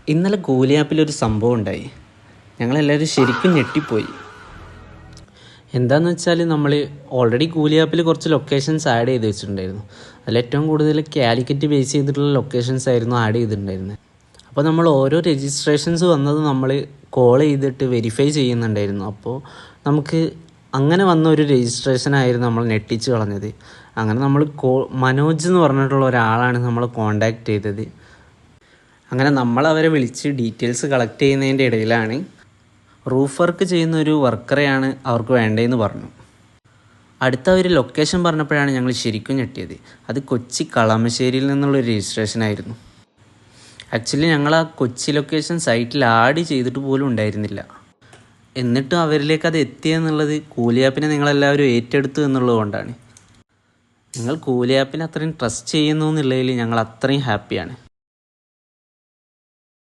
ഇന്നലെ കൂലി ആപ്പിലൊരു സംഭവം ഉണ്ടായി. ഞങ്ങളെല്ലാവരും ശരിക്കും ഞെട്ടിപ്പോയി. എന്താണെന്ന് വെച്ചാൽ നമ്മൾ ഓൾറെഡി കൂലി ആപ്പിൽ കുറച്ച് ലൊക്കേഷൻസ് ആഡ് ചെയ്ത് വെച്ചിട്ടുണ്ടായിരുന്നു. അതിലേറ്റവും കൂടുതൽ കാലിക്കറ്റ് ബേസ് ചെയ്തിട്ടുള്ള ലൊക്കേഷൻസ് ആയിരുന്നു ആഡ് ചെയ്തിട്ടുണ്ടായിരുന്നത്. അപ്പോൾ നമ്മൾ ഓരോ രജിസ്ട്രേഷൻസ് വന്നത് നമ്മൾ കോൾ ചെയ്തിട്ട് വെരിഫൈ ചെയ്യുന്നുണ്ടായിരുന്നു. അപ്പോൾ നമുക്ക് അങ്ങനെ വന്ന ഒരു രജിസ്ട്രേഷനായിരുന്നു നമ്മൾ ഞെട്ടിച്ച് കളഞ്ഞത്. അങ്ങനെ നമ്മൾ മനോജ് എന്ന് പറഞ്ഞിട്ടുള്ള ഒരാളാണ് നമ്മൾ കോണ്ടാക്ട് ചെയ്തത്. അങ്ങനെ നമ്മളവരെ വിളിച്ച് ഡീറ്റെയിൽസ് കളക്ട് ചെയ്യുന്നതിൻ്റെ ഇടയിലാണ് റൂഫ് വർക്ക് ചെയ്യുന്ന ഒരു വർക്കറെയാണ് അവർക്ക് വേണ്ടതെന്ന് പറഞ്ഞു. അടുത്ത ഒരു ലൊക്കേഷൻ പറഞ്ഞപ്പോഴാണ് ഞങ്ങൾ ശരിക്കും ഞെട്ടിയത്. അത് കൊച്ചി കളമശ്ശേരിയിൽ നിന്നുള്ളൊരു രജിസ്ട്രേഷൻ ആയിരുന്നു. ആക്ച്വലി ഞങ്ങൾ ആ കൊച്ചി ലൊക്കേഷൻ സൈറ്റിൽ ആഡ് ചെയ്തിട്ട് പോലും ഉണ്ടായിരുന്നില്ല. എന്നിട്ടും അവരിലേക്ക് അത് എത്തിയെന്നുള്ളത് കൂലി ആപ്പിനെ നിങ്ങളെല്ലാവരും ഏറ്റെടുത്തു എന്നുള്ളത് കൊണ്ടാണ്. നിങ്ങൾ കൂലി ആപ്പിനെ അത്രയും ട്രസ്റ്റ് ചെയ്യുന്നു എന്നുള്ളതിൽ ഞങ്ങൾ അത്രയും ഹാപ്പിയാണ്.